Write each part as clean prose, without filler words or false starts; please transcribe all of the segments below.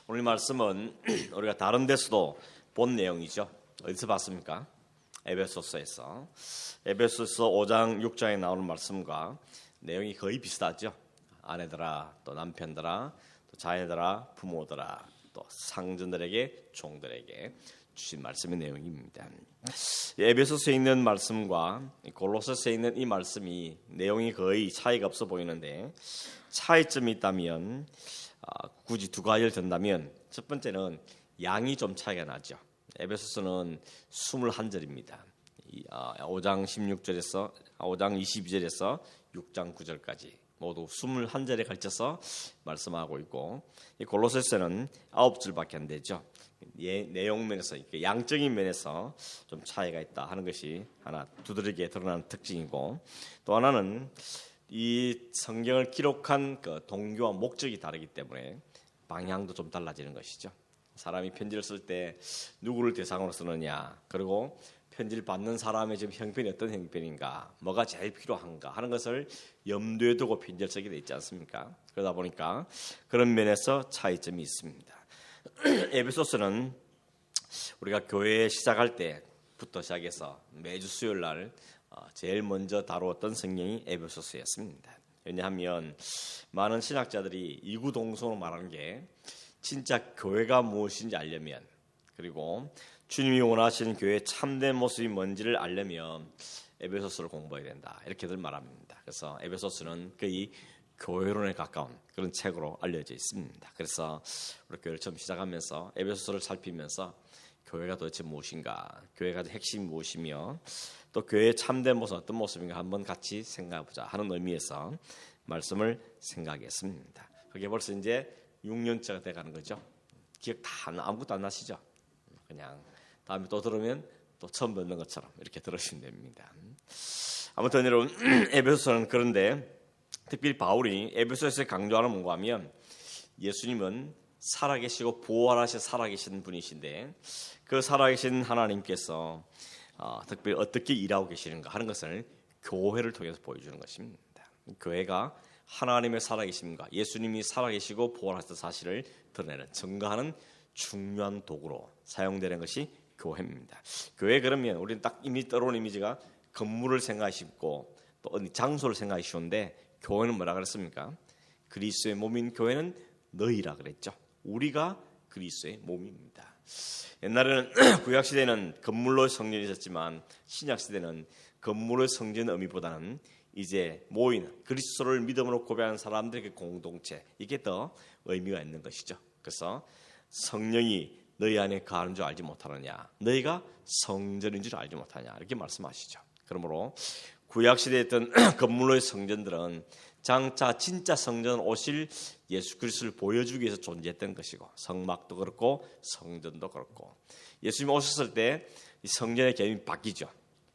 오늘 말씀은 우리가 다른 데서도 본 내용이죠. 어디서 봤습니까? 에베소서에서 5장 6장에 나오는 말씀과 내용이 거의 비슷하죠. 아내들아, 또 남편들아, 또 자녀들아, 부모들아, 또 상전들에게, 종들에게 주신 말씀의 내용입니다. 에베소서에 있는 말씀과 골로새서에 있는 이 말씀이 내용이 거의 차이가 없어 보이는데, 차이점이 있다면 굳이 두 가지를 든다면 첫 번째는 양이 좀 차이가 나죠. 에베소서는 21절입니다. 5장 16절에서 5장 22절에서 6장 9절까지 모두 21절에 걸쳐서 말씀하고 있고, 이 골로새서는 9절밖에 안 되죠. 내용 면에서, 양적인 면에서 좀 차이가 있다 하는 것이 하나 두드러지게 드러나는 특징이고, 또 하나는 이 성경을 기록한 그 동기와 목적이 다르기 때문에 방향도 좀 달라지는 것이죠. 사람이 편지를 쓸 때 누구를 대상으로 쓰느냐, 그리고 편지를 받는 사람의 지금 형편이 어떤 형편인가, 뭐가 제일 필요한가 하는 것을 염두에 두고 편지를 쓰게 돼 있지 않습니까? 그러다 보니까 그런 면에서 차이점이 있습니다. 에베소서는 우리가 교회 시작할 때부터 시작해서 매주 수요일 날 제일 먼저 다루었던 성경이 에베소서였습니다. 왜냐하면 많은 신학자들이 이구동성으로 말하는 게, 진짜 교회가 무엇인지 알려면, 그리고 주님이 원하시는 교회의 참된 모습이 뭔지를 알려면 에베소서를 공부해야 된다, 이렇게들 말합니다. 그래서 에베소서는 거의 교회론에 가까운 그런 책으로 알려져 있습니다. 그래서 우리 교회를 처음 시작하면서 에베소서를 살피면서 교회가 도대체 무엇인가, 교회가 핵심이 무엇이며, 또 교회의 참된 모습은 어떤 모습인가 한번 같이 생각해보자 하는 의미에서 말씀을 생각했습니다. 그게 벌써 이제 6년째가 돼가는 거죠. 기억 다 아무것도 안 나시죠? 그냥 다음에 또 들으면 또 처음 듣는 것처럼 이렇게 들으시면 됩니다. 아무튼 여러분, 에베소서는 그런데 특별히 바울이 에베소에서 강조하는 뭔가 하면, 예수님은 살아계시고 부활하셔 살아계신 분이신데, 그 살아계신 하나님께서 특별히 어떻게 일하고 계시는가 하는 것을 교회를 통해서 보여주는 것입니다. 교회가 하나님의 살아계심과 예수님이 살아계시고 부활하셨던 사실을 드러내는, 증거하는 중요한 도구로 사용되는 것이 교회입니다. 교회 그러면 우리는 딱 이미 떠오르는 이미지가 건물을 생각하시고 또 어디 장소를 생각하시는데, 교회는 뭐라 그랬습니까? 그리스도의 몸인 교회는 너희라 그랬죠. 우리가 그리스도의 몸입니다. 옛날에는 구약시대는 건물로 성전이 있었지만, 신약시대는 건물의 성전 의미보다는 이제 모인 그리스도를 믿음으로 고백하는 사람들의 공동체, 이게 더 의미가 있는 것이죠. 그래서 성령이 너희 안에 거하는 줄 알지 못하느냐, 너희가 성전인 줄 알지 못하냐, 이렇게 말씀하시죠. 그러므로 구약시대에 있던 건물로의 성전들은 장차 진짜 성전 오실 예수 그리스도를 보여주기 위해서 존재했던 것이고, 성막도 그렇고 성전도 그렇고, 예수님이 오셨을 때 이 성전의 개념이 바뀌죠.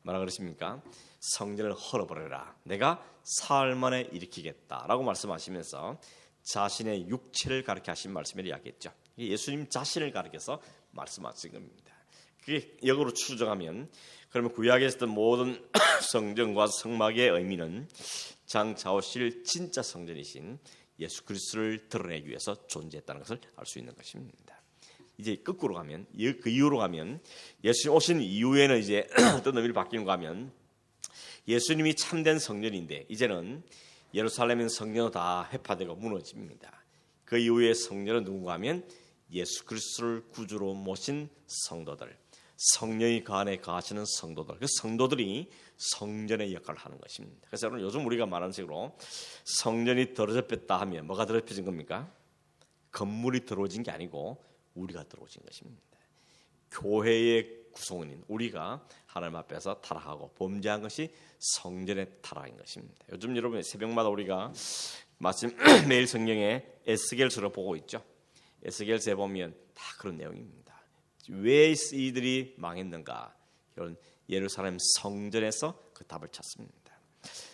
뭐라 그러십니까? 성전을 헐어버려라, 내가 사흘 만에 일으키겠다라고 말씀하시면서 자신의 육체를 가르쳐 하신 말씀을 이야기했죠. 예수님 자신을 가르쳐서 말씀하신 겁니다. 그게 역으로 추정하면, 그러면 구약에 있었던 모든 성전과 성막의 의미는 장차 오실 진짜 성전이신 예수 그리스도를 드러내기 위해서 존재했다는 것을 알 수 있는 것입니다. 이제 거꾸로 가면, 그 이후로 가면, 예수님 오신 이후에는 이제 어떤 의미를 바뀌는가 하면, 예수님이 참된 성전인데 이제는 예루살렘은 성전으로 다 회파되고 무너집니다. 그 이후에 성전은 누군가 하면 예수 그리스도를 구주로 모신 성도들, 성령이 그 안에 거하시는 성도들, 그 성도들이 성전의 역할을 하는 것입니다. 그래서 여러분, 요즘 우리가 말하는 식으로 성전이 더러졌다 하면 뭐가 더러져진 겁니까? 건물이 더러워진 게 아니고 우리가 더러워진 것입니다. 교회의 구성원인 우리가 하나님 앞에서 타락하고 범죄한 것이 성전의 타락인 것입니다. 요즘 여러분 새벽마다 우리가 마침 매일 성경에 에스겔서를 보고 있죠. 에스겔서에 보면 다 그런 내용입니다. 왜 이들이 망했는가? 이런 예루살렘 성전에서 그 답을 찾습니다.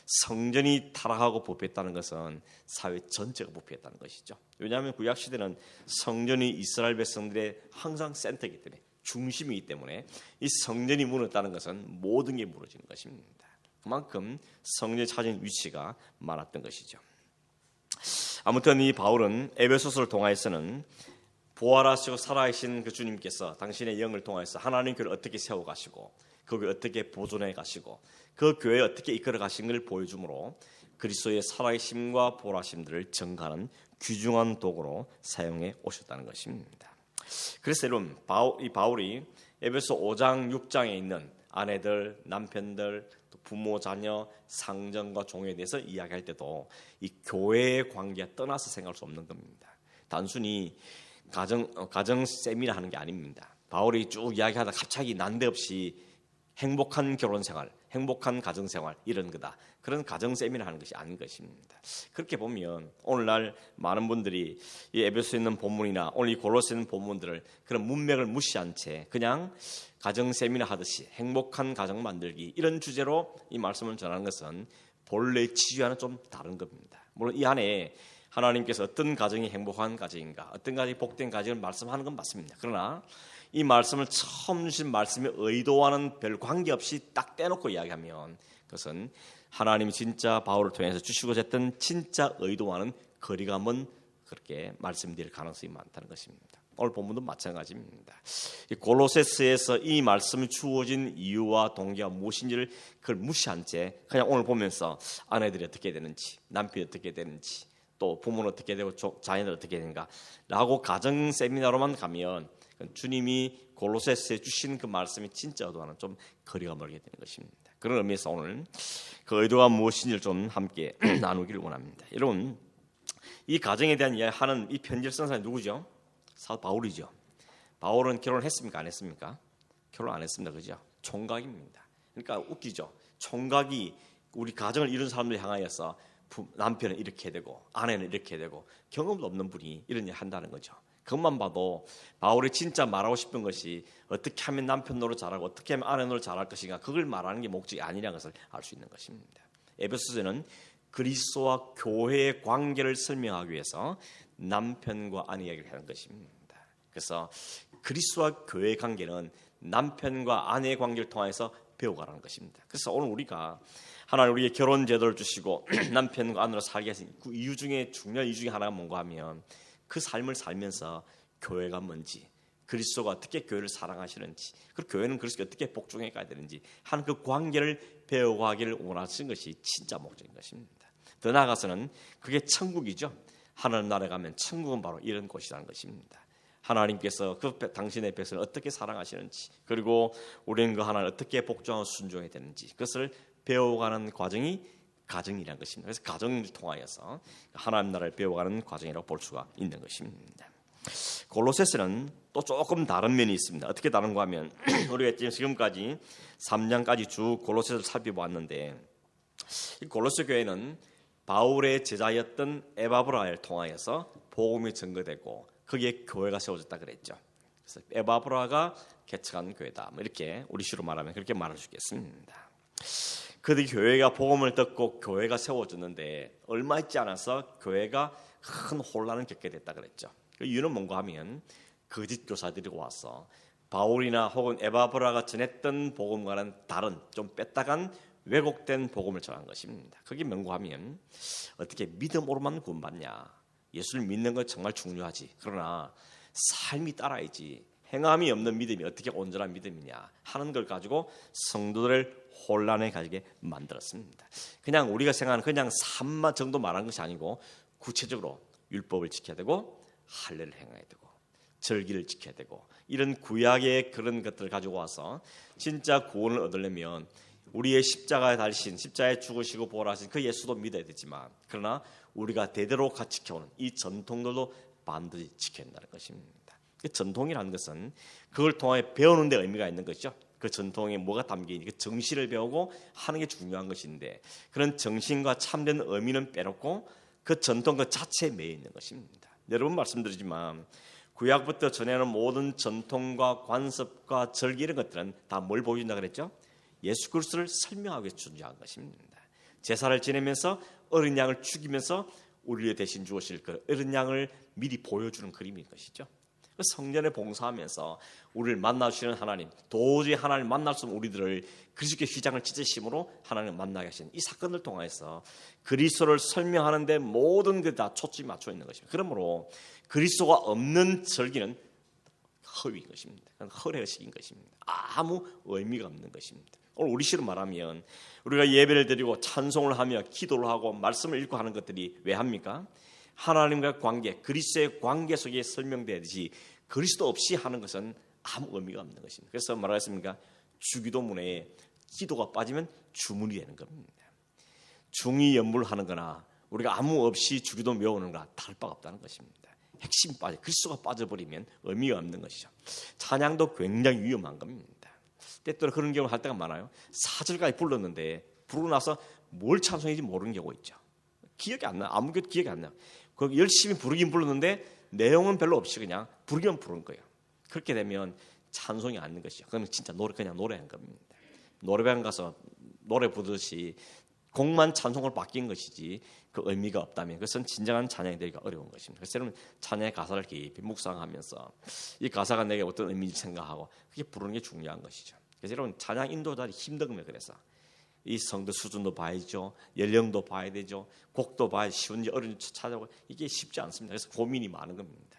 성전이 타락하고 부패했다는 것은 사회 전체가 부패했다는 것이죠. 왜냐하면 구약시대는 성전이 이스라엘 백성들의 항상 센터이기 때문에, 중심이기 때문에 이 성전이 무너졌다는 것은 모든 게 무너지는 것입니다. 그만큼 성전이 차지한 위치가 많았던 것이죠. 아무튼 이 바울은 에베소서를 통하여서는 부활하시고 살아계신 그 주님께서 당신의 영을 통해서 하나님 교회를 어떻게 세워가시고 그 교회 어떻게 보존해 가시고 그 교회에 어떻게 이끌어 가신 걸 보여주므로 그리스도의 살아계심과 부활하심들을 증가하는 귀중한 도구로 사용해 오셨다는 것입니다. 그래서 여러분 이 바울이 에베소 5장 6장에 있는 아내들, 남편들, 또 부모, 자녀, 상전과 종에 대해서 이야기할 때도 이 교회의 관계와 떠나서 생각할 수 없는 겁니다. 단순히 가정 세미나 하는 게 아닙니다. 바울이 쭉 이야기하다 갑자기 난데없이 행복한 결혼 생활, 행복한 가정 생활 이런 거다. 그런 가정 세미나 하는 것이 아닌 것입니다. 그렇게 보면 오늘날 많은 분들이 이 에베소에 있는 본문이나 오늘 이 골로새에 있는 본문들을 그런 문맥을 무시한 채 그냥 가정 세미나 하듯이 행복한 가정 만들기 이런 주제로 이 말씀을 전하는 것은 본래의 취지와는 좀 다른 겁니다. 물론 이 안에 하나님께서 어떤 가정이 행복한 가정인가, 어떤 가정이 복된 가정을 말씀하는 건 맞습니다. 그러나 이 말씀을 처음 주신 말씀의 의도와는 별 관계없이 딱 떼놓고 이야기하면 그것은 하나님이 진짜 바울을 통해서 주시고자 했던 진짜 의도와는 거리가 먼 그렇게 말씀드릴 가능성이 많다는 것입니다. 오늘 본문도 마찬가지입니다. 골로새서에서 이 말씀이 주어진 이유와 동기가 무엇인지를 그걸 무시한 채 그냥 오늘 보면서 아내들이 어떻게 되는지, 남편이 어떻게 되는지, 또 부모는 어떻게 되고 자녀는 어떻게 되는가 라고 가정 세미나로만 가면 주님이 골로새서에 주신 그 말씀이 진짜 의도와는 좀 거리가 멀게 되는 것입니다. 그런 의미에서 오늘 그 의도가 무엇인지를 좀 함께 나누기를 원합니다. 여러분 이 가정에 대한 이야기하는 이 편지를 쓴 사람이 누구죠? 사도 바울이죠. 바울은 결혼을 했습니까? 안 했습니까? 결혼 안 했습니다. 그죠? 총각입니다. 그러니까 웃기죠. 총각이 우리 가정을 이룬 사람들 향하여서 남편은 이렇게 되고 아내는 이렇게 되고 경험도 없는 분이 이런 일 한다는 거죠. 그것만 봐도 바울이 진짜 말하고 싶은 것이 어떻게 하면 남편 노릇 잘하고 어떻게 하면 아내 노릇 잘할 것인가 그걸 말하는 게 목적이 아니라는 것을 알 수 있는 것입니다. 에베소서는 그리스도와 교회의 관계를 설명하기 위해서 남편과 아내 이야기를 하는 것입니다. 그래서 그리스도와 교회의 관계는 남편과 아내의 관계를 통해서 배워가라는 것입니다. 그래서 오늘 우리가 하나님 우리에게 결혼 제도를 주시고 남편과 아내로 살게 하신 그 이유 중에 중요한 이유 중에 하나가 뭔가 하면 그 삶을 살면서 교회가 뭔지 그리스도가 어떻게 교회를 사랑하시는지 그리고 교회는 그리스도가 어떻게 복종해 가야 되는지 하는 그 관계를 배워가기를 원하시는 것이 진짜 목적인 것입니다. 더 나아가서는 그게 천국이죠. 하나님 나라에 가면 천국은 바로 이런 곳이라는 것입니다. 하나님께서 그 당신의 백성을 어떻게 사랑하시는지 그리고 우리는 그 하나님을 어떻게 복종하고 순종해야 되는지 그것을 배워가는 과정이 가정이라는 것입니다. 그래서 가정을 통하여서 하나님 나라를 배워가는 과정이라고 볼 수가 있는 것입니다. 골로새서는 또 조금 다른 면이 있습니다. 어떻게 다른가 하면 우리가 지금까지 3장까지 쭉 골로새서를 살펴보았는데 이 골로새 교회는 바울의 제자였던 에바브라를 통하여서 복음이 증거되고 거기에 교회가 세워졌다 그랬죠. 그래서 에바브라가 개척한 교회다. 이렇게 우리식으로 말하면 그렇게 말할 수 있겠습니다. 그들이 교회가 복음을 듣고 교회가 세워졌는데 얼마 있지 않아서 교회가 큰 혼란을 겪게 됐다 그랬죠. 그 이유는 뭔가 하면 거짓 교사들이 와서 바울이나 혹은 에바브라가 전했던 복음과는 다른 좀 뺐다간 왜곡된 복음을 전한 것입니다. 그게 뭔가 하면 어떻게 믿음으로만 구원받냐. 예수를 믿는 건 정말 중요하지. 그러나 삶이 따라야지. 행함이 없는 믿음이 어떻게 온전한 믿음이냐 하는 걸 가지고 성도들을 혼란에 가지게 만들었습니다. 그냥 우리가 생각하는 그냥 삶만 정도 말하는 것이 아니고 구체적으로 율법을 지켜야 되고 할례를 행해야 되고 절기를 지켜야 되고 이런 구약의 그런 것들을 가지고 와서 진짜 구원을 얻으려면 우리의 십자가에 달리신 십자가에 죽으시고 부활하신 그 예수도 믿어야 되지만 그러나 우리가 대대로 같이 지켜오는 이 전통들도 반드시 지켜야 한다는 것입니다. 그 전통이라는 것은 그걸 통해 배우는 데 의미가 있는 것이죠. 그 전통에 뭐가 담겨있는 그 정신을 배우고 하는 게 중요한 것인데 그런 정신과 참된 의미는 빼놓고 그 전통 그 자체에 매여 있는 것입니다. 여러분 말씀드리지만 구약부터 전해오는 모든 전통과 관습과 절기 이런 것들은 다 뭘 보여준다 그랬죠? 예수 그리스도를 설명하기 위해서 존재한 것입니다. 제사를 지내면서 어린 양을 죽이면서 우리를 대신 주오실 그 어린 양을 미리 보여주는 그림인 것이죠. 성전에 봉사하면서 우리를 만나주시는 하나님, 도저히 하나님 만날 수 없는 우리들을 그리스도의 휘장을 찢으심으로 하나님 만나게 하신 이 사건을 통해서 그리스도를 설명하는데 모든 게 다 초점이 맞춰 있는 것입니다. 그러므로 그리스도가 없는 절기는 허위인 것입니다. 허례의식인 것입니다. 아무 의미가 없는 것입니다. 오늘 우리식으로 말하면 우리가 예배를 드리고 찬송을 하며 기도를 하고 말씀을 읽고 하는 것들이 왜 합니까? 하나님과 관계, 그리스도의 관계 속에 설명되듯이 그리스도 없이 하는 것은 아무 의미가 없는 것입니다. 그래서 말하겠습니까? 주기도문에 기도가 빠지면 주문이 되는 겁니다. 중이 연불하는 거나 우리가 아무 없이 주기도 외우는 거나 다를 바가 없다는 것입니다. 핵심 빠져, 그리스도가 빠져버리면 의미가 없는 것이죠. 찬양도 굉장히 위험한 겁니다. 때때로 그런 경우 할 때가 많아요. 4절까지 불렀는데 부르고 나서 뭘 찬송인지 모르는 경우가 있죠. 기억이 안 나. 아무것도 기억이 안 나. 그 열심히 부르긴 불렀는데 내용은 별로 없이 그냥 부르기만 부른 거예요. 그렇게 되면 찬송이 아닌 것이죠. 그러면 진짜 그냥 노래한 겁니다. 노래방 가서 노래 부르듯이 곡만 찬송으로 바뀐 것이지 그 의미가 없다면 그것은 진정한 찬양이 되기가 어려운 것입니다. 그래서 여러분 찬양의 가사를 깊이 묵상하면서 이 가사가 내게 어떤 의미인지 생각하고 그게 부르는 게 중요한 것이죠. 그래서 여러분 찬양 인도자들이 힘든 거예요. 그래서 이 성도 수준도 봐야죠. 연령도 봐야 되죠. 곡도 봐야 쉬운지 어려운지 찾아보고 이게 쉽지 않습니다. 그래서 고민이 많은 겁니다.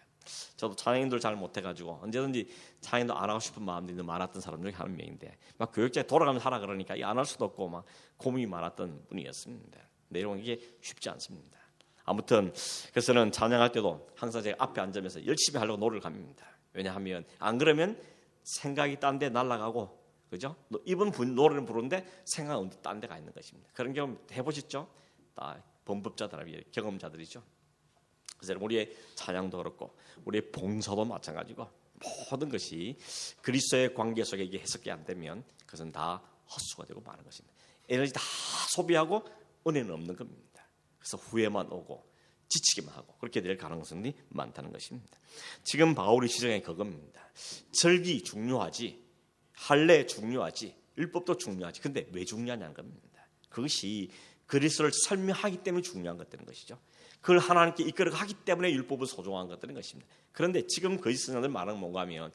저도 찬양인도를 잘 못해가지고 언제든지 찬양인도 안 하고 싶은 마음들이 많았던 사람 중에 한 명인데 막 교육자에 돌아가면서 하라 그러니까 안 할 수도 없고 막 고민이 많았던 분이었습니다. 내용은 이게 쉽지 않습니다. 아무튼 그래서는 찬양할 때도 항상 제가 앞에 앉으면서 열심히 하려고 노래를 합니다. 왜냐하면 안 그러면 생각이 딴 데 날아가고 그죠? 이분 노래를 부르는데 생각은 딴 데가 있는 것입니다. 그런 경험 해보셨죠? 다 범법자들, 경험자들이죠. 그래서 우리의 찬양도 그렇고 우리의 봉사도 마찬가지고 모든 것이 그리스도의 관계 속에 이게 해석이 안 되면 그것은 다 헛수가 되고 마는 것입니다. 에너지 다 소비하고 은혜는 없는 겁니다. 그래서 후회만 오고 지치기만 하고 그렇게 될 가능성이 많다는 것입니다. 지금 바울이 지적한 그겁니다. 절기 중요하지, 할례 중요하지, 율법도 중요하지. 근데 왜 중요하냐는 겁니다. 그것이 그리스도를 설명하기 때문에 중요한 것들인 것이죠. 그걸 하나님께 이끌어가기 때문에 율법은 소중한 것들인 것입니다. 그런데 지금 거짓 선생님들 말하는 뭔가 하면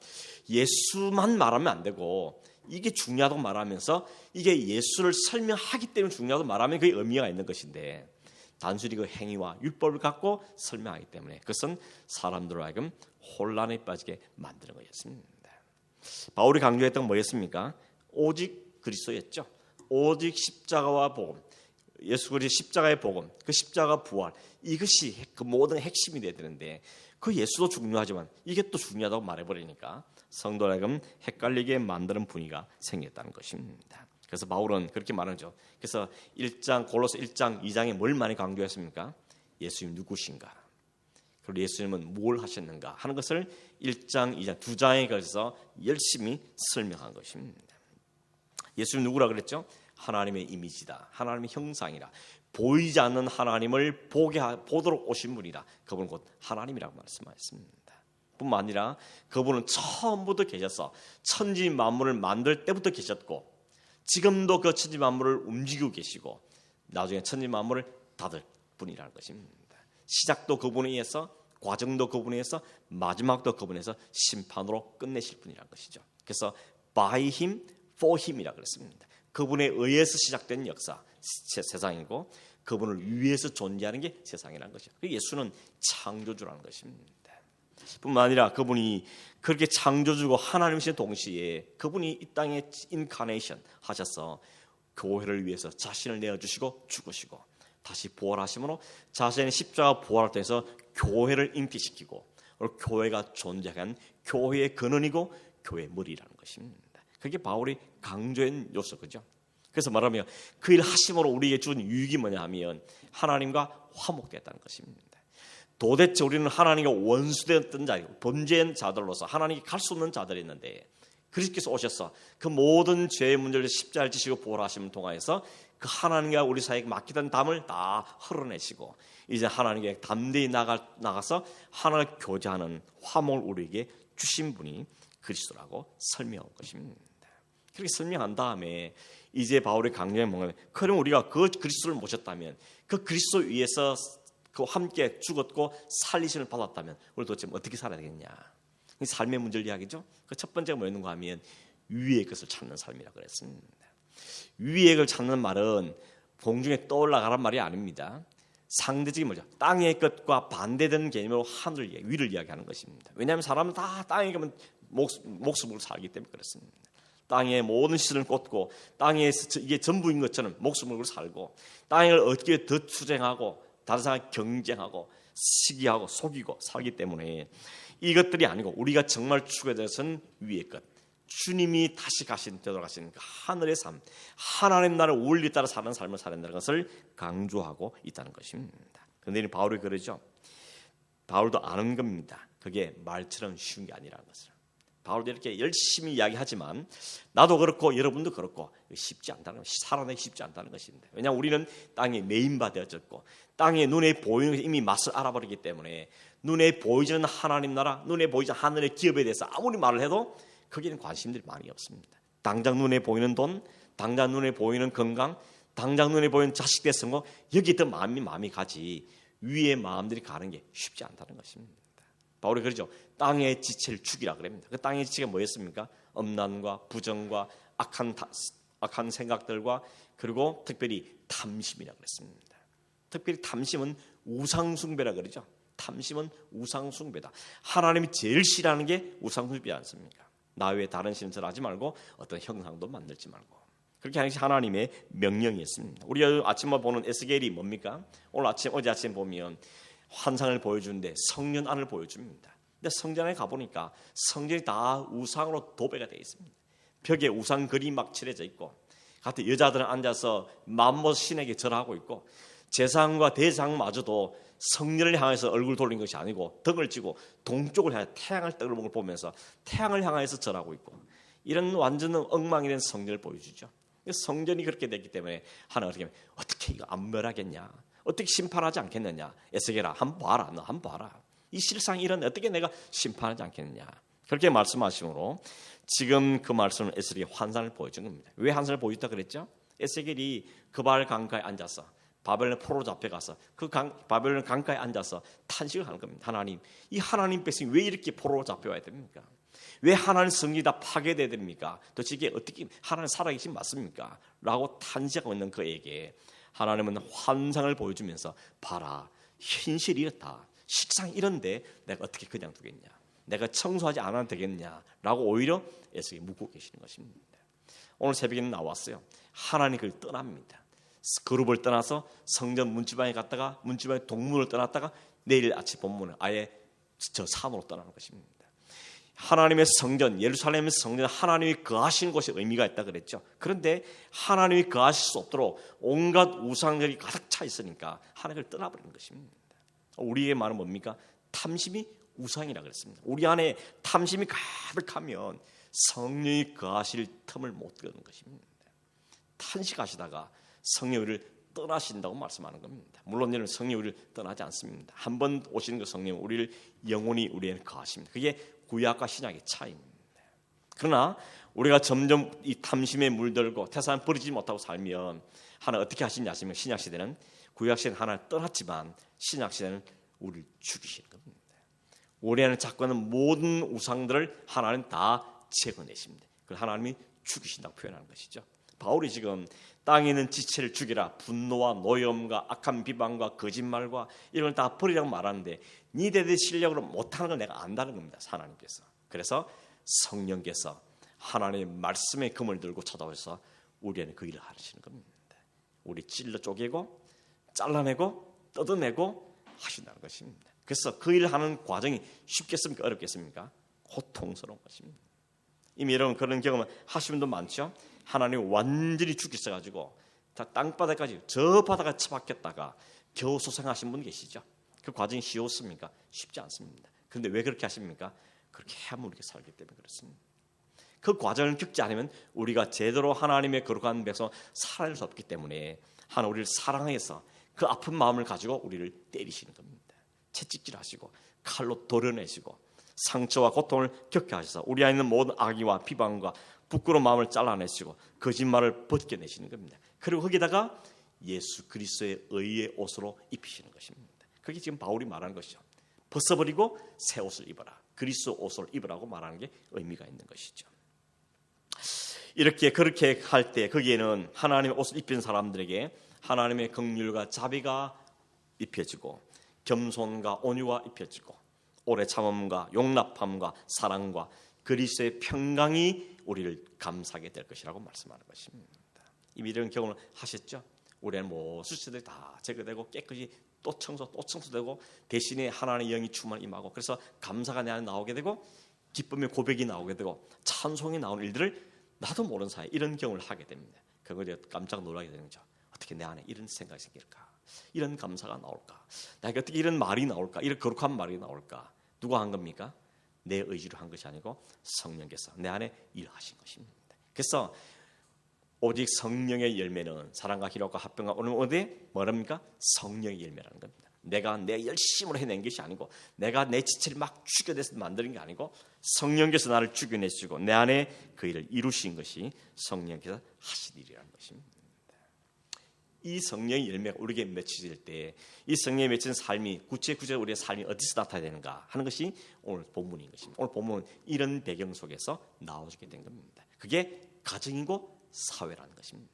예수만 말하면 안 되고 이게 중요하다고 말하면서 이게 예수를 설명하기 때문에 중요하다고 말하면 그게 의미가 있는 것인데 단순히 그 행위와 율법을 갖고 설명하기 때문에 그것은 사람들로 하여금 혼란에 빠지게 만드는 것이었습니다. 바울이 강조했던 건 뭐였습니까? 오직 그리스도였죠. 오직 십자가와 복음, 예수 그리스도의 십자가의 복음, 그 십자가 부활, 이것이 그 모든 핵심이 돼야 되는데 그 예수도 중요하지만 이게 또 중요하다고 말해버리니까 성도라금 헷갈리게 만드는 분위기가 생겼다는 것입니다. 그래서 바울은 그렇게 말하죠. 그래서 골로새 1장 2장에 뭘 많이 강조했습니까? 예수님 누구신가? 그리고 예수님은 뭘 하셨는가 하는 것을 1장, 2장, 2장에 걸쳐서 열심히 설명한 것입니다. 예수님 누구라 그랬죠? 하나님의 이미지다. 하나님의 형상이라. 보이지 않는 하나님을 보도록 오신 분이다. 그분은 곧 하나님이라고 말씀하셨습니다. 뿐만 아니라 그분은 처음부터 계셔서 천지 만물을 만들 때부터 계셨고 지금도 그 천지 만물을 움직이고 계시고 나중에 천지 만물을 닫을 분이라는 것입니다. 시작도 그분에 의해서 과정도 그분에 의해서 마지막도 그분에 의해서 심판으로 끝내실 분이라는 것이죠. 그래서 by him, for him이라고 그랬습니다. 그분에 의해서 시작된 역사, 세상이고 그분을 위해서 존재하는 게 세상이라는 것이죠. 예수는 창조주라는 것입니다. 뿐만 아니라 그분이 그렇게 창조주고 하나님이신 동시에 그분이 이 땅에 인카네이션 하셔서 교회를 위해서 자신을 내어주시고 죽으시고 다시 부활하심으로 자신의 십자가 부활을 통해서 교회를 인기시키고 교회가 존재한 교회의 근원이고 교회의 머리라는 것입니다. 그게 바울이 강조한 요소 그죠? 그래서 말하면 그 일 하심으로 우리에게 준 유익이 뭐냐 하면 하나님과 화목됐다는 것입니다. 도대체 우리는 하나님과 원수되었던 자, 범죄한 자들로서 하나님께 갈 수 없는 자들이 있는데 그리스도께서 오셔서 그 모든 죄의 문제를 십자가를 지시고 부활하심을 통하여서 그 하나님과 우리 사이에 맡기던 담을 다 흘러내시고 이제 하나님께 담대히 나가서 하나님과 교제하는 화목을 우리에게 주신 분이 그리스도라고 설명한 것입니다. 그렇게 설명한 다음에 이제 바울의 강조는 뭔가 그럼 우리가 그 그리스도를 모셨다면 그 그리스도 위에서 그 함께 죽었고 살리심을 받았다면 우리 도대체 어떻게 살아야 되겠냐? 이 삶의 문제를 이야기죠. 그 첫 번째가 뭐였는가 하면 위의 것을 찾는 삶이라고 그랬습니다. 위의 것을 찾는 말은 공중에 떠올라가란 말이 아닙니다. 상대적인 뭐죠? 땅의 것과 반대되는 개념으로 하늘 위를 이야기하는 것입니다. 왜냐하면 사람은 다 땅에 가면 목숨으로 살기 때문에 그렇습니다. 땅에 모든 시선을 꽂고 땅에서 이게 전부인 것처럼 목숨으로 살고 땅을 어떻게 더 투쟁하고 다른 사람 경쟁하고 시기하고 속이고 살기 때문에 이것들이 아니고 우리가 정말 추구해야 될 것은 위의 것, 주님이 다시 되돌아가신 그 하늘의 삶, 하나님 나라의 원리에 따라 사는 삶을 살아야 한다는 것을 강조하고 있다는 것입니다. 그런데 바울이 그러죠. 바울도 아는 겁니다. 그게 말처럼 쉬운 게 아니라는 것을. 바울도 이렇게 열심히 이야기하지만 나도 그렇고 여러분도 그렇고 쉽지 않다는 것, 살아내기 쉽지 않다는 것입니다. 왜냐하면 우리는 땅에 메인바 되어졌고 땅에 눈에 보이는 것이 이미 맛을 알아버리기 때문에 눈에 보이지 않는 하나님 나라, 눈에 보이지 않는 하늘의 기업에 대해서 아무리 말을 해도 거기는 관심들이 많이 없습니다. 당장 눈에 보이는 돈, 당장 눈에 보이는 건강, 당장 눈에 보이는 자식의 성공, 여기에 더 마음이 가지 위에 마음들이 가는 게 쉽지 않다는 것입니다. 바울이 그러죠. 땅의 지체를 죽이라 그럽니다. 그 땅의 지체가 뭐였습니까? 엄난과 부정과 악한 생각들과 그리고 특별히 탐심이라 그랬습니다. 특별히 탐심은 우상숭배라 그러죠. 탐심은 우상숭배다. 하나님이 제일 싫어하는 게 우상숭배지 않습니까? 나 외에 다른 신을 하지 말고 어떤 형상도 만들지 말고. 그렇게 하는 것이 하나님의 명령이었습니다. 우리가 아침에 보는 에스겔이 뭡니까? 어제 아침 보면 환상을 보여주는데 성전 안을 보여줍니다. 근데 성전 안에 가보니까 성전이 다 우상으로 도배가 되어 있습니다. 벽에 우상 그림 막 칠해져 있고 같은 여자들은 앉아서 맘못 신에게 절하고 있고 제사장과 대장마저도 성전을 향해서 얼굴 돌린 것이 아니고 등을 찌고 동쪽을 향해 태양을 떠오르는 걸 보면서 태양을 향해서 절하고 있고 이런 완전 엉망이 된 성전을 보여주죠. 성전이 그렇게 됐기 때문에 하나님 어떻게 이거 안 멸하겠냐, 어떻게 심판하지 않겠느냐. 에스겔아 한번 봐라, 너 한번 봐라. 이 실상 이런 어떻게 내가 심판하지 않겠느냐. 그렇게 말씀하시므로 지금 그 말씀을 에스겔이 환상을 보여준 겁니다. 왜 환상을 보여줬다 그랬죠? 에스겔이 그발 강가에 앉아서 바벨론 포로로 잡혀가서 바벨론 강가에 앉아서 탄식을 하는 겁니다. 하나님, 이 하나님 백성이 왜 이렇게 포로로 잡혀와야 됩니까? 왜 하나님 성전이 다 파괴돼야 됩니까? 도대체 이게 어떻게 하나님 살아계신 맞습니까? 라고 탄식하고 있는 그에게 하나님은 환상을 보여주면서 봐라, 현실이 이렇다. 식상 이런데 내가 어떻게 그냥 두겠냐, 내가 청소하지 않아도 되겠냐 라고 오히려 에스겔이 묻고 계시는 것입니다. 오늘 새벽에는 나왔어요. 하나님 그를 떠납니다. 그룹을 떠나서 성전 문지방에 갔다가 문지방에 동문을 떠났다가 내일 아침 본문은 아예 저 산으로 떠나는 것입니다. 하나님의 성전, 예루살렘의 성전, 하나님이 거하신 곳에 의미가 있다 그랬죠. 그런데 하나님이 거하실 수 없도록 온갖 우상들이 가득 차 있으니까 하나님을 떠나버리는 것입니다. 우리의 말은 뭡니까? 탐심이 우상이라 그랬습니다. 우리 안에 탐심이 가득하면 성령이 거하실 틈을 못 두는 것입니다. 탄식하시다가 성령이 우리를 떠나신다고 말씀하는 겁니다. 물론 여러분 성령이 우리를 떠나지 않습니다. 한 번 오시는 그 성령은 우리를 영원히 우리에게 거하십니다. 그게 구약과 신약의 차이입니다. 그러나 우리가 점점 이 탐심에 물들고 태산 버리지 못하고 살면 하나님 어떻게 하시냐 하시면 신약 시대는 구약 시대는 하나님을 떠났지만 신약 시대는 우리를 죽이시는 겁니다. 우리 안에 자꾸 하는 모든 우상들을 하나님 다 제거내십니다. 그걸 하나님이 죽이신다고 표현하는 것이죠. 바울이 지금 땅에 있는 지체를 죽이라, 분노와 노염과 악한 비방과 거짓말과 이런 걸 다 버리라고 말하는데 니네들 실력으로 못하는 걸 내가 안다는 겁니다. 하나님께서. 그래서 성령께서 하나님의 말씀의 금을 들고 찾아오셔서 우리에게 그 일을 하시는 겁니다. 우리 찔러 쪼개고 잘라내고 뜯어내고 하신다는 것입니다. 그래서 그 일을 하는 과정이 쉽겠습니까? 어렵겠습니까? 고통스러운 것입니다. 이미 여러분 그런 경험을 하시는 분도 많죠. 하나님이 완전히 죽이셔가지고 땅바닥까지 저 바닥에 처박혔다가 겨우 소생하신 분 계시죠. 그 과정이 쉬웠습니까? 쉽지 않습니다. 그런데 왜 그렇게 하십니까? 그렇게 해야만 우리가 살기 때문에 그렇습니다. 그 과정을 겪지 않으면 우리가 제대로 하나님의 거룩한 백성 살아날 수 없기 때문에 하나님 우리를 사랑해서 그 아픈 마음을 가지고 우리를 때리시는 겁니다. 채찍질하시고 칼로 도려내시고 상처와 고통을 겪게 하셔서 우리 안에 있는 모든 악의와 비방과 부끄러운 마음을 잘라내시고 거짓말을 벗겨내시는 겁니다. 그리고 거기다가 예수 그리스도의 의의 옷으로 입히시는 것입니다. 그게 지금 바울이 말하는 것이죠. 벗어버리고 새 옷을 입어라. 그리스도 옷을 입으라고 말하는 게 의미가 있는 것이죠. 이렇게 그렇게 할 때 거기에는 하나님의 옷을 입힌 사람들에게 하나님의 긍휼과 자비가 입혀지고 겸손과 온유가 입혀지고 오래 참음과 용납함과 사랑과 그리스도의 평강이 우리를 감싸게 될 것이라고 말씀하는 것입니다. 이미 이런 경험을 하셨죠? 우리는 뭐 수치들이 다 제거되고 깨끗이 또 청소되고 대신에 하나님의 영이 충만 임하고 그래서 감사가 내 안에 나오게 되고 기쁨의 고백이 나오게 되고 찬송이 나오는 일들을 나도 모르는 사이에 이런 경험을 하게 됩니다. 그거에 깜짝 놀라게 되는 거죠. 어떻게 내 안에 이런 생각이 생길까? 이런 감사가 나올까? 나에게 어떻게 이런 말이 나올까? 이런 거룩한 말이 나올까? 누가 한 겁니까? 내 의지로 한 것이 아니고 성령께서 내 안에 일하신 것입니다. 그래서 오직 성령의 열매는 사랑과 희락과 화평과 온유함인데 뭐랍니까? 성령의 열매라는 겁니다. 내가 내 열심으로 해낸 것이 아니고 내가 내 지체를 막 죽여내서 만드는 게 아니고 성령께서 나를 죽여내시고 내 안에 그 일을 이루신 것이 성령께서 하신 일이라는 것입니다. 이 성령의 열매가 우리에게 맺혀질 때 이 성령에 맺힌 삶이 구체구체적으로 우리의 삶이 어디서 나타나야 되는가 하는 것이 오늘 본문인 것입니다. 오늘 본문은 이런 배경 속에서 나오게 된 겁니다. 그게 가정이고 사회라는 것입니다.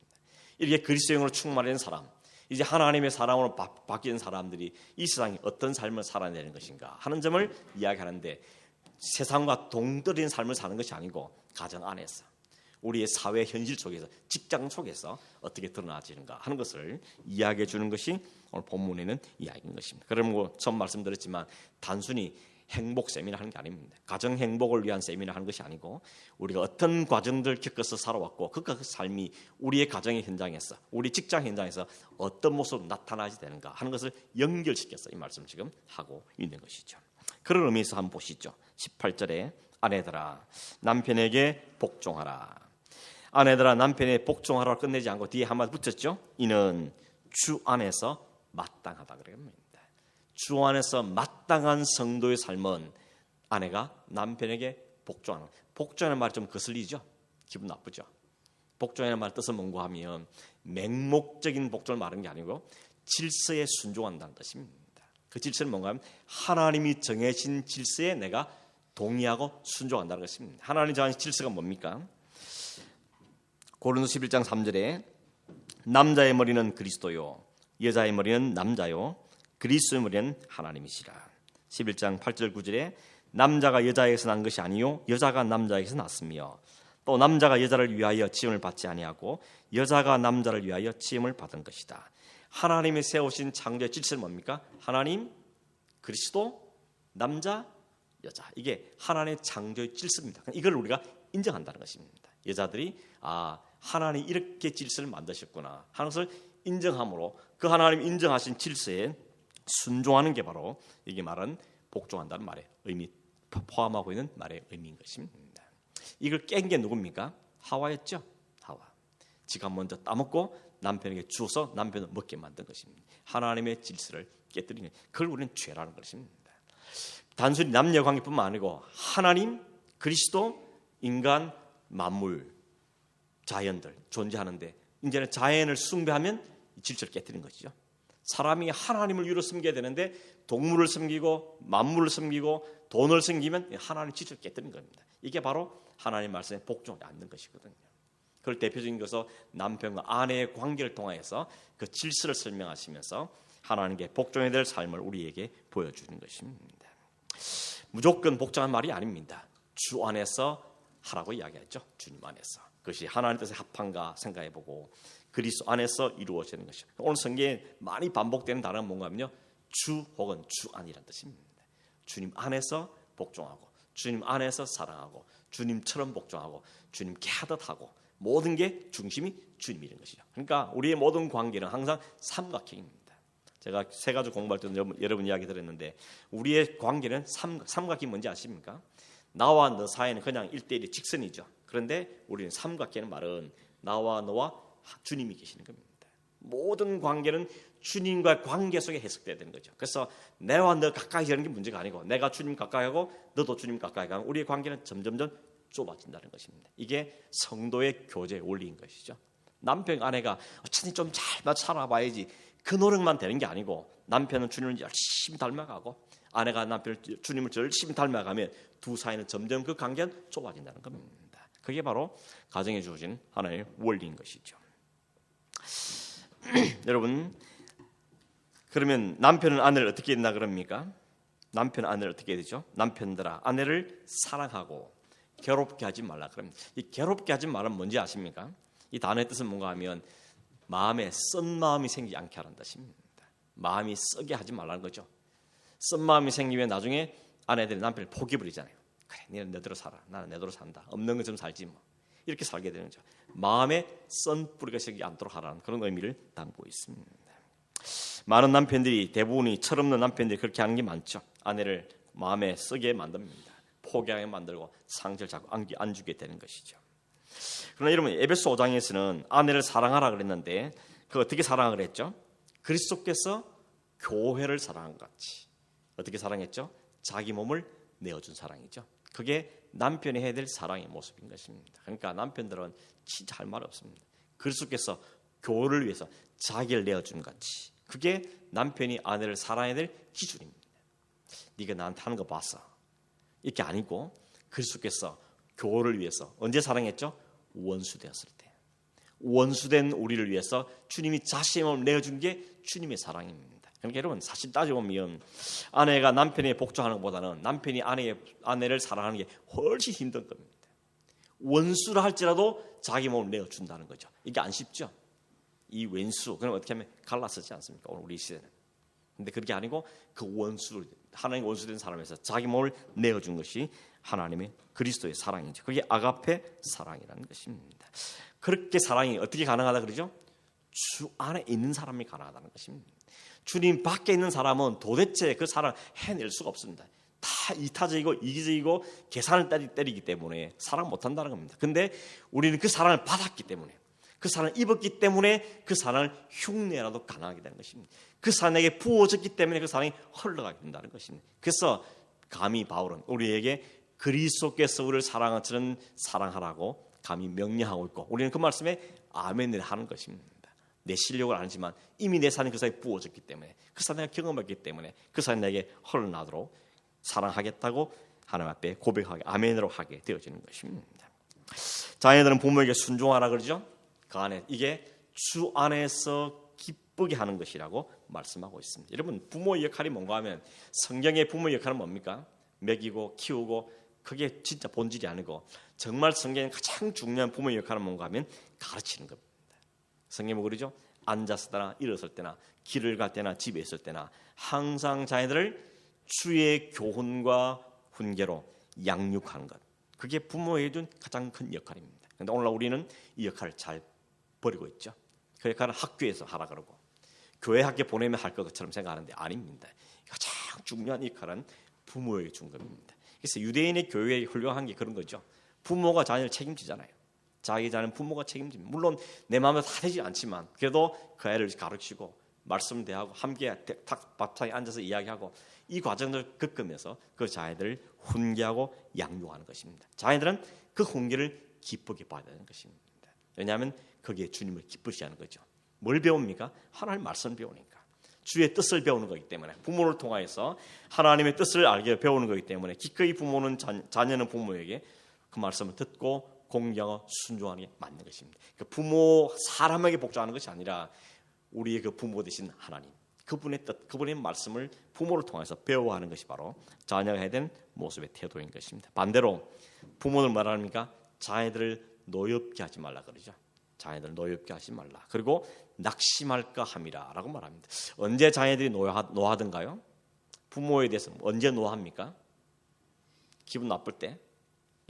이렇게 그리스도인으로 충만한 사람, 이제 하나님의 사람으로 바뀐 사람들이 이 세상에 어떤 삶을 살아야 되는 것인가 하는 점을 이야기하는데 세상과 동떨어진 삶을 사는 것이 아니고 가정 안에서 우리의 사회 현실 속에서 직장 속에서 어떻게 드러나지는가 하는 것을 이야기해 주는 것이 오늘 본문에는 이야기인 것입니다. 그러면 처음 말씀드렸지만 단순히 행복 세미나 하는 게 아닙니다. 가정 행복을 위한 세미나 하는 것이 아니고 우리가 어떤 과정들 겪어서 살아왔고 그 삶이 우리의 가정의 현장에서 우리 직장 현장에서 어떤 모습으로 나타나야 되는가 하는 것을 연결시켜서 이 말씀 지금 하고 있는 것이죠. 그런 의미에서 한번 보시죠. 18절에 아내들아 남편에게 복종하라. 아내들아 남편에게 복종하라 끝내지 않고 뒤에 한마디 붙였죠. 이는 주 안에서 마땅하다 그럽니다. 주 안에서 마땅한 성도의 삶은 아내가 남편에게 복종하는. 복종하는 말이 좀 거슬리죠. 기분 나쁘죠. 복종하는 말 뜻은 뭔가 하면 맹목적인 복종을 말하는 게 아니고 질서에 순종한다는 뜻입니다. 그 질서는 뭔가 하면 하나님이 정해진 질서에 내가 동의하고 순종한다는 것입니다. 하나님이 정하신 질서가 뭡니까? 고린도서 11장 3절에 남자의 머리는 그리스도요 여자의 머리는 남자요 그리스도의 머리는 하나님이시라. 11장 8절 9절에 남자가 여자에게서 난 것이 아니요 여자가 남자에게서 났으며 또 남자가 여자를 위하여 지음을 받지 아니하고 여자가 남자를 위하여 지음을 받은 것이다. 하나님이 세우신 창조의 질서는 뭡니까? 하나님, 그리스도, 남자, 여자. 이게 하나님의 창조의 질서입니다. 이걸 우리가 인정한다는 것입니다. 여자들이 하나님이 이렇게 질서를 만드셨구나 하는 것을 인정함으로 그 하나님이 인정하신 질서에 순종하는 게 바로 이게 말은 복종한다는 말의 의미 포함하고 있는 말의 의미인 것입니다. 이걸 깬 게 누굽니까? 하와였죠. 하와. 지가 먼저 따먹고 남편에게 주어서 남편을 먹게 만든 것입니다. 하나님의 질서를 깨뜨리는 그걸 우리는 죄라는 것입니다. 단순히 남녀 관계뿐만 아니고 하나님, 그리스도, 인간, 만물, 자연들 존재하는데 이제는 자연을 숭배하면 질서를 깨뜨리는 것이죠. 사람이 하나님을 위로 섬겨야 되는데 동물을 섬기고 만물을 섬기고 돈을 섬기면 하나님 질서를 깨뜨리는 겁니다. 이게 바로 하나님 말씀에 복종하지 않는 것이거든요. 그걸 대표적인 것은 남편과 아내의 관계를 통해서 그 질서를 설명하시면서 하나님께 복종해야 될 삶을 우리에게 보여주는 것입니다. 무조건 복종한 말이 아닙니다. 주 안에서 하라고 이야기했죠. 주님 안에서. 그것이 하나님 뜻에 합한가 생각해보고 그리스도 안에서 이루어지는 것이죠. 오늘 성경에 많이 반복되는 단어는 뭔가 하면요. 주 혹은 주 안이라는 뜻입니다. 주님 안에서 복종하고 주님 안에서 사랑하고 주님처럼 복종하고 주님께 하듯 하고 모든 게 중심이 주님이라는 것이죠. 그러니까 우리의 모든 관계는 항상 삼각형입니다. 제가 세 가지 공부할 때도 여러분 이야기 들었는데 우리의 관계는 삼각형이 뭔지 아십니까? 나와 너 사이는 그냥 1대1의 직선이죠. 그런데 우리는 삼각형의 말은 나와 너와 주님이 계시는 겁니다. 모든 관계는 주님과 관계 속에 해석돼야 되는 거죠. 그래서 내와 너 가까이 하는 게 문제가 아니고 내가 주님 가까이 하고 너도 주님 가까이 가면 우리의 관계는 점점점 좁아진다는 것입니다. 이게 성도의 교제의 원리인 것이죠. 남편 아내가 어차피 좀 잘 살아봐야지 그 노력만 되는 게 아니고 남편은 주님을 열심히 닮아가고 아내가 남편을 주님을 열심히 닮아가면 두 사이는 점점 그 관계는 좁아진다는 겁니다. 그게 바로 가정에 주어진 하나의 원리인 것이죠. 여러분, 그러면 남편은 아내를 어떻게 했나 그럽니까? 남편은 아내를 어떻게 해야 되죠? 남편들아 아내를 사랑하고 괴롭게 하지 말라 그럽니다. 이 괴롭게 하지 말은 뭔지 아십니까? 이 단어의 뜻은 뭔가 하면 마음에 쓴 마음이 생기지 않게 하라는 뜻입니다. 마음이 쓰게 하지 말라는 거죠. 쓴 마음이 생기면 나중에 아내들이 남편을 포기해버리잖아요. 그래, 너는 내대로 살아. 나는 내대로 산다. 없는 것처럼 살지 뭐. 이렇게 살게 되는 거죠. 마음에 썬 뿌리가 생기지 않도록 하라는 그런 의미를 담고 있습니다. 많은 남편들이 대부분이 철없는 남편들이 그렇게 하는 게 많죠. 아내를 마음에 쓰게 만듭니다. 포기하게 만들고 상처를 자꾸 안주게 되는 것이죠. 그러나 여러분 에베소 5장에서는 아내를 사랑하라 그랬는데 그 어떻게 사랑하라 그랬죠? 그리스도께서 교회를 사랑한 것 같이 어떻게 사랑했죠? 자기 몸을 내어준 사랑이죠. 그게 남편이 해야 될 사랑의 모습인 것입니다. 그러니까 남편들은 진짜 할 말 없습니다. 그리스도께서 교회를 위해서 자기를 내어준 것 같이 그게 남편이 아내를 사랑해야 될 기준입니다. 네가 나한테 하는 거 봤어. 이게 아니고 그리스도께서 교회를 위해서 언제 사랑했죠? 원수 되었을 때. 원수된 우리를 위해서 주님이 자신의 몸을 내어준 게 주님의 사랑입니다. 그러니까 여러분 사실 따져보면 아내가 남편에게 복종하는 것보다는 남편이 아내를 사랑하는 게 훨씬 힘든 겁니다. 원수를 할지라도 자기 몸을 내어준다는 거죠. 이게 안 쉽죠. 이 왼수 그럼 어떻게 하면 갈라서지 않습니까? 오늘 우리 시대는. 근데 그게 아니고 그 원수를 하나님 원수된 사람에서 자기 몸을 내어준 것이 하나님의 그리스도의 사랑이죠. 그게 아가페 사랑이라는 것입니다. 그렇게 사랑이 어떻게 가능하다 그러죠? 주 안에 있는 사람이 가능하다는 것입니다. 주님 밖에 있는 사람은 도대체 그 사랑을 해낼 수가 없습니다. 다 이타적이고 이기적이고 계산을 때리기 때문에 사랑 못한다는 겁니다. 근데 우리는 그 사랑을 받았기 때문에 그 사랑을 입었기 때문에 그 사랑을 흉내라도 가능하게 되는 것입니다. 그 사랑에게 부어졌기 때문에 그 사랑이 흘러가게 된다는 것입니다. 그래서 감히 바울은 우리에게 그리스도께서 우리를 사랑한 것처럼 사랑하라고 감히 명령하고 있고 우리는 그 말씀에 아멘을 하는 것입니다. 내 실력을 아니지만 이미 내 사랑이 그 사랑에 부어졌기 때문에 그 사랑을 경험했기 때문에 그 사랑이 내게 흘러나도록 사랑하겠다고 하나님 앞에 고백하게 아멘으로 하게 되어지는 것입니다. 자녀들은 부모에게 순종하라 그러죠. 그 안에 이게 주 안에서 기쁘게 하는 것이라고 말씀하고 있습니다. 여러분 부모의 역할이 뭔가 하면 성경의 부모의 역할은 뭡니까? 먹이고 키우고 그게 진짜 본질이 아니고 정말 성경의 가장 중요한 부모의 역할은 뭔가 하면 가르치는 겁니다. 성경은 그러죠. 앉았을 때나 일어설 때나 길을 갈 때나 집에 있을 때나 항상 자녀들을 주의 교훈과 훈계로 양육하는 것. 그게 부모에게 준 가장 큰 역할입니다. 그런데 오늘날 우리는 이 역할을 잘 버리고 있죠. 그 역할은 학교에서 하라 그러고 교회 학교 보내면 할 것처럼 생각하는데 아닙니다. 가장 중요한 역할은 부모에게 준 겁니다. 그래서 유대인의 교회의 훌륭한 게 그런 거죠. 부모가 자녀를 책임지잖아요. 자기 자녀는 부모가 책임집니다. 물론 내 마음에 다 되지 않지만 그래도 그 애를 가르치고 말씀 대하고 함께 밥상에 앉아서 이야기하고 이 과정을 겪으면서 그 자녀들을 훈계하고 양육하는 것입니다. 자녀들은 그 훈계를 기쁘게 받아야 되는 것입니다. 왜냐하면 거기에 주님을 기쁘시 하는 거죠. 뭘 배웁니까? 하나님의 말씀을 배우니까. 주의 뜻을 배우는 거기 때문에 부모를 통해서 하나님의 뜻을 알게 배우는 거기 때문에 기꺼이 부모는 자녀는 부모에게 그 말씀을 듣고 공경하고 순종하는 게 맞는 것입니다. 그 부모 사람에게 복종하는 것이 아니라 우리의 그 부모 되신 하나님 그분의 뜻, 그분의 말씀을 부모를 통해서 배워야 하는 것이 바로 자녀가 해야 되는 모습의 태도인 것입니다. 반대로 부모는 말합니까? 자녀들을 노엽게 하지 말라 그러죠. 자녀들을 노엽게 하지 말라. 그리고 낙심할까 함이라 라고 말합니다. 언제 자녀들이 노하든가요? 부모에 대해서 언제 노합니까? 기분 나쁠 때?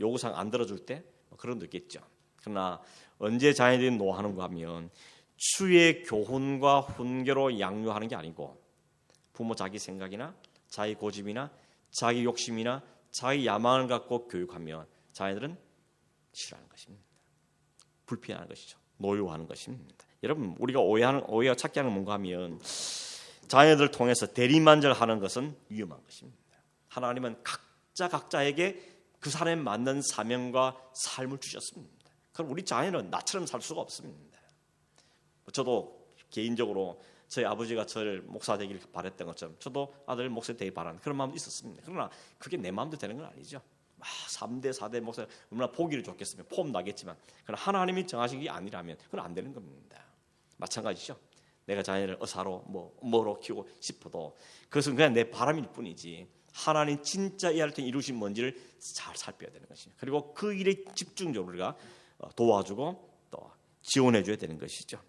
요구사항 안 들어줄 때? 그런 도 있겠죠. 그러나 언제 자녀들이 노하는가 하면 주의 교훈과 훈계로 양육하는 게 아니고 부모 자기 생각이나 자기 고집이나 자기 욕심이나 자기 야망을 갖고 교육하면 자녀들은 싫어하는 것입니다. 불편한 것이죠. 노여워하는 것입니다. 여러분 우리가 오해와 찾기 하는 뭔가 하면 자녀들을 통해서 대리만족하는 것은 위험한 것입니다. 하나님은 각자에게 그 사람에 맞는 사명과 삶을 주셨습니다. 그럼 우리 자녀는 나처럼 살 수가 없습니다. 저도 개인적으로 저희 아버지가 저를 목사 되기를 바랬던 것처럼 저도 아들 목사 되기 바라는 그런 마음도 있었습니다. 그러나 그게 내 마음대로 되는 건 아니죠. 3대 4대 목사 얼마나 보기를 좋겠으면 폼 나겠지만 그러나 하나님이 정하신 게 아니라면 그건 안 되는 겁니다. 마찬가지죠. 내가 자녀를 의사로 뭐로 키우고 싶어도 그것은 그냥 내 바람일 뿐이지 하나님 진짜 이 하루에 이루신 뭔지를 잘 살펴야 되는 것이죠. 그리고 그 일에 집중적으로 우리가 도와주고 또 지원해줘야 되는 것이죠.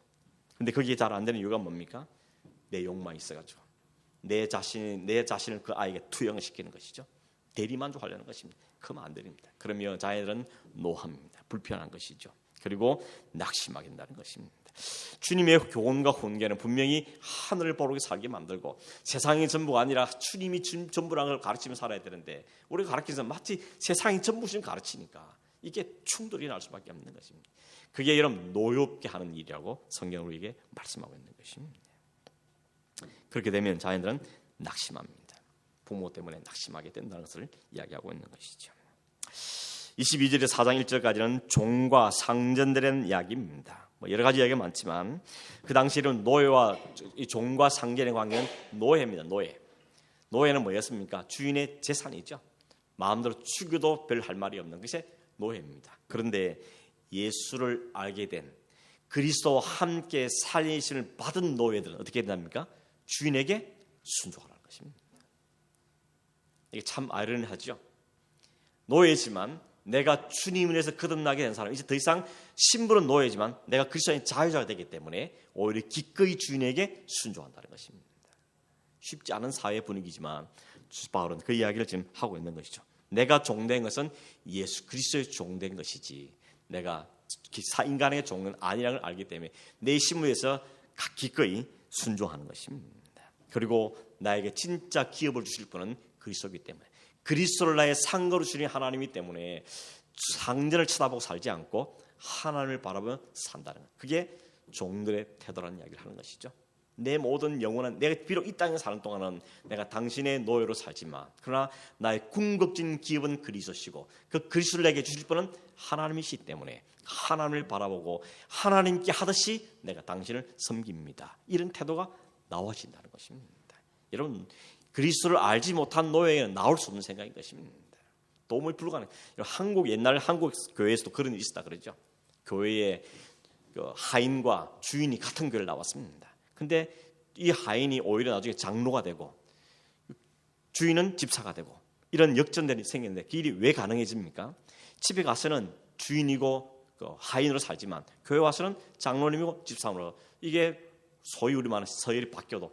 근데 그게 잘 안 되는 이유가 뭡니까? 내 욕망이 있어가지고 내 자신을 그 아이에게 투영시키는 것이죠. 대리만족하려는 것입니다. 그러면 안 됩니다. 그러면 자녀들은 노합니다. 불편한 것이죠. 그리고 낙심하게 된다는 것입니다. 주님의 교훈과 훈계는 분명히 하늘을 보르게 살게 만들고 세상이 전부가 아니라 주님이 전부라는 걸 가르치며 살아야 되는데 우리가 가르치면서 마치 세상이 전부신 가르치니까 이게 충돌이 날 수밖에 없는 것입니다. 그게 여러분 노엽게 하는 일이라고 성경은 우리에게 말씀하고 있는 것입니다. 그렇게 되면 자녀들은 낙심합니다. 부모 때문에 낙심하게 된다는 것을 이야기하고 있는 것이죠. 22절에 4장 1절까지는 종과 상전들에 대한 이야기입니다. 여러 가지 이야기가 많지만 그 당시에는 노예와 이 종과 상전의 관계는 노예입니다. 노예는 뭐였습니까? 주인의 재산이죠. 마음대로 죽여도 별 할 말이 없는 것이 노예입니다. 그런데 예수를 알게 된 그리스도와 함께 살리심을 받은 노예들은 어떻게 된답니까? 주인에게 순종하라는 것입니다. 이게 참 아이러니하죠. 노예지만 내가 주님을 위해서 거듭나게 된 사람, 이제 더 이상 신분은 노예지만 내가 그리스도의 자유자가 되기 때문에 오히려 기꺼이 주인에게 순종한다는 것입니다. 쉽지 않은 사회 분위기지만 바울은 그 이야기를 지금 하고 있는 것이죠. 내가 종된 것은 예수 그리스도의 종된 것이지 내가 인간의 종은 아니라는 걸 알기 때문에 내 신분에서 기꺼이 순종하는 것입니다. 그리고 나에게 진짜 기업을 주실 분은 그리스도이기 때문에 그리스도를 나의 상거로 주신 하나님이기 때문에 상전을 쳐다보고 살지 않고 하나님을 바라보며 산다는 것. 그게 종들의 태도라는 이야기를 하는 것이죠. 내 모든 영혼은 내가 비록 이 땅에 사는 동안은 내가 당신의 노예로 살지만 그러나 나의 궁극적인 기업은 그리스도시고 그 그리스도를 내게 주실 분은 하나님이시기 때문에 하나님을 바라보고 하나님께 하듯이 내가 당신을 섬깁니다. 이런 태도가 나와진다는 것입니다. 여러분 그리스도를 알지 못한 노예에는 나올 수 없는 생각인 것입니다. 도무지 불가능. 옛날 한국 교회에서도 그런 일이 있었다 그러죠. 교회에 하인과 주인이 같은 교회를 나왔습니다. 근데 이 하인이 오히려 나중에 장로가 되고 주인은 집사가 되고 이런 역전들이 생겼는데 그 일이 왜 가능해집니까? 집에 가서는 주인이고 하인으로 살지만 교회 와서는 장로님이고 집사로 이게 소위 우리 말하는 서열이 바뀌어도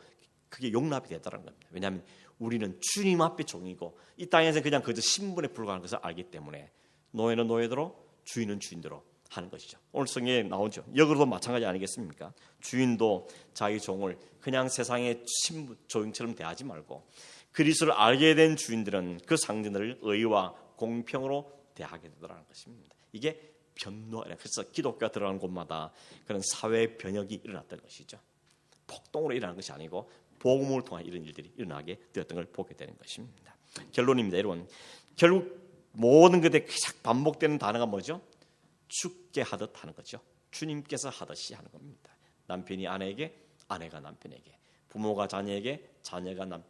그게 용납이 되더라는 겁니다. 왜냐하면 우리는 주님 앞에 종이고 이 땅에서 그냥 그저 신분에 불과한 것을 알기 때문에 노예는 노예대로 주인은 주인대로 하는 것이죠. 오늘 성경에 나오죠. 역으로도 마찬가지 아니겠습니까? 주인도 자기 종을 그냥 세상의 신분 종처럼 대하지 말고 그리스도를 알게 된 주인들은 그 상전들을 의와 공평으로 대하게 되더라는 것입니다. 이게 변노, 그래서 기독교가 들어가는 곳마다 그런 사회 변혁이 일어났던 것이죠. 폭동으로 일어난 것이 아니고 복음을 통한 이런 일들이 일어나게 되었던 걸 보게 되는 것입니다. 결론입니다. 여러분, 결국 모든 것에 반복되는 단어가 뭐죠? 죽게 하듯 하는 거죠. 주님께서 하듯이 하는 겁니다. 남편이 아내에게, 아내가 남편에게, 부모가 자녀에게, 자녀가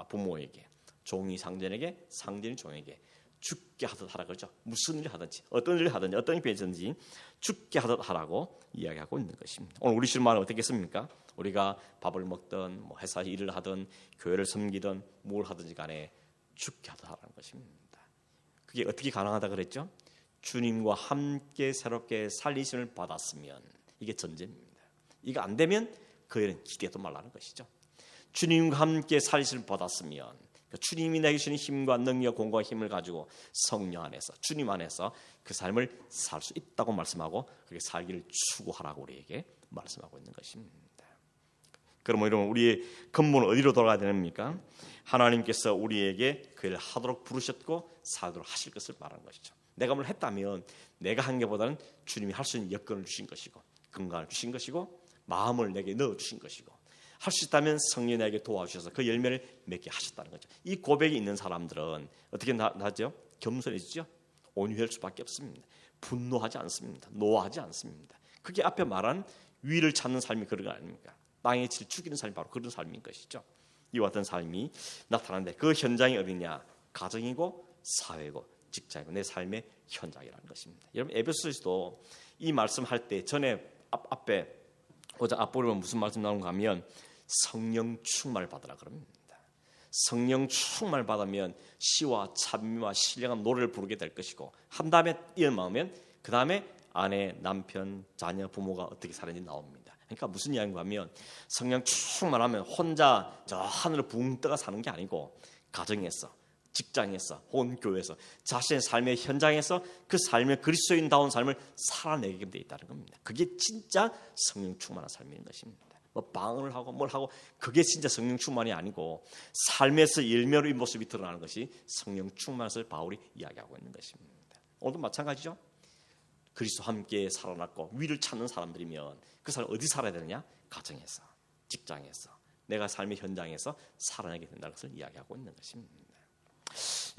부모에게, 종이 상전에게, 상전이 종에게 죽게 하듯 하라 그러죠. 무슨 일을 하든지, 어떤 일을 하든지, 어떤 일이 든지 죽게 하듯 하라고 이야기하고 있는 것입니다. 오늘 우리 실마는 어떻겠습니까? 우리가 밥을 먹든 회사에 일을 하든 교회를 섬기든 뭘 하든지 간에 죽게 하듯 하라는 것입니다. 그게 어떻게 가능하다 그랬죠? 주님과 함께 새롭게 살리심을 받았으면 이게 전제입니다. 이거 안 되면 그 일은 기대도 말라는 것이죠. 주님과 함께 살리심을 받았으면 주님이 내게 주신 힘과 능력, 공과 힘을 가지고 성령 안에서 주님 안에서 그 삶을 살 수 있다고 말씀하고 그렇게 살기를 추구하라고 우리에게 말씀하고 있는 것입니다. 그러면 여러분 우리의 근본은 어디로 돌아가야 됩니까? 하나님께서 우리에게 그 일을 하도록 부르셨고 살도록 하실 것을 말하는 것이죠. 내가 뭘 했다면 내가 한 것보다는 주님이 할 수 있는 여건을 주신 것이고 건강을 주신 것이고 마음을 내게 넣어주신 것이고 할 수 있다면 성령이 내게 도와주셔서 그 열매를 맺게 하셨다는 거죠. 이 고백이 있는 사람들은 어떻게 하죠? 겸손해지죠. 온유할 수밖에 없습니다. 분노하지 않습니다. 노하지 않습니다. 그게 앞에 말한 위를 찾는 삶이 그런 거 아닙니까? 땅의 질을 죽이는 삶이 바로 그런 삶인 것이죠. 이와 같은 삶이 나타나는데 그 현장이 어디냐? 가정이고 사회고 직장이고 내 삶의 현장이라는 것입니다. 여러분 에베소서에서도 이 말씀할 때 전에 앞에 오장 앞부분에 무슨 말씀 나오는가 하면 성령 충만을 받으라 그럽니다. 성령 충만을 받으면 시와 찬미와 신령한 노래를 부르게 될 것이고 한 다음에 이어나오면 그 다음에 아내, 남편, 자녀, 부모가 어떻게 살았는지 나옵니다. 그러니까 무슨 이야기인가 하면 성령 충만하면 혼자 저 하늘을 붕 떠가 사는 게 아니고 가정에서 직장에서 혹은 교회에서 자신의 삶의 현장에서 그 삶의 그리스도인다운 삶을 살아내게 돼 있다는 겁니다. 그게 진짜 성령 충만한 삶인 것입니다. 뭐 방언을 하고 뭘 하고 그게 진짜 성령 충만이 아니고 삶에서 열매로 이 모습이 드러나는 것이 성령 충만을 바울이 이야기하고 있는 것입니다. 오늘도 마찬가지죠. 그리스도와 함께 살아났고 위를 찾는 사람들이면 그 사람 어디 살아야 되느냐? 가정에서, 직장에서, 내가 삶의 현장에서 살아내게 된다는 것을 이야기하고 있는 것입니다.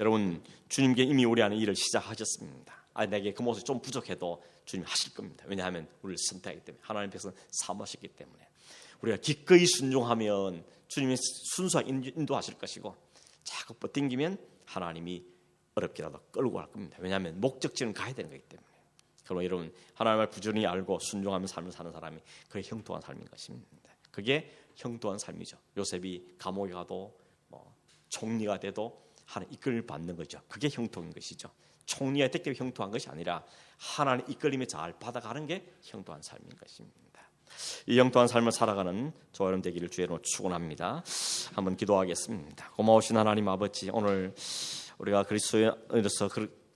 여러분 주님께 이미 우리 안에 일을 시작하셨습니다. 내게 그 모습이 좀 부족해도 주님이 하실 겁니다. 왜냐하면 우리를 선택하기 때문에 하나님 백성 사모하셨기 때문에 우리가 기꺼이 순종하면 주님이 순수하게 인도하실 것이고 자꾸 뻗당기면 하나님이 어렵게라도 끌고 갈 겁니다. 왜냐하면 목적지는 가야 되는 거기 때문에. 그럼 여러분 하나님을 부지런히 알고 순종하며 삶을 사는 사람이 그게 형통한 삶인 것입니다. 그게 형통한 삶이죠. 요셉이 감옥에 가도 총리가 돼도 하나님 이끌림을 받는 거죠. 그게 형통인 것이죠. 총리가 됐기 때문에 형통한 것이 아니라 하나님 이끌림에 잘 받아가는 게 형통한 삶인 것입니다. 이 형통한 삶을 살아가는 저와 여러분 되기를 주의 이름으로 축원합니다. 한번 기도하겠습니다. 고마우신 하나님 아버지, 오늘 우리가 그리스도인으로서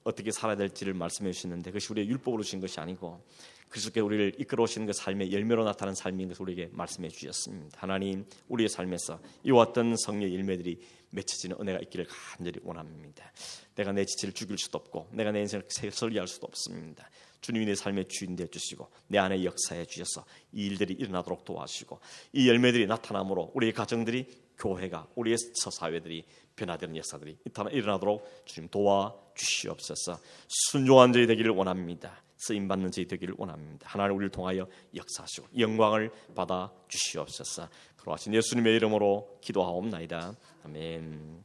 어떻게 살아야 될지를 말씀해 주시는데 그것이 우리의 율법으로 주신 것이 아니고 그리스도께 우리를 이끌어 오시는 그 삶의 열매로 나타나는 삶인 것을 우리에게 말씀해 주셨습니다. 하나님, 우리의 삶에서 이와 같은 성령의 열매들이 맺혀지는 은혜가 있기를 간절히 원합니다. 내가 내 지체를 죽일 수도 없고 내가 내 인생을 설리할 수도 없습니다. 주님이 내 삶의 주인 되어 주시고 내 안에 역사해 주셔서 이 일들이 일어나도록 도와주시고 이 열매들이 나타남으로 우리의 가정들이, 교회가, 우리의 사회들이 변화되는 역사들이 일어나도록 주님 도와주시옵소서. 순종한 자이 되기를 원합니다. 쓰임받는 자이 되기를 원합니다. 하나님 우리를 통하여 역사하시고 영광을 받아 주시옵소서. 그러하신 예수님의 이름으로 기도하옵나이다. 아멘.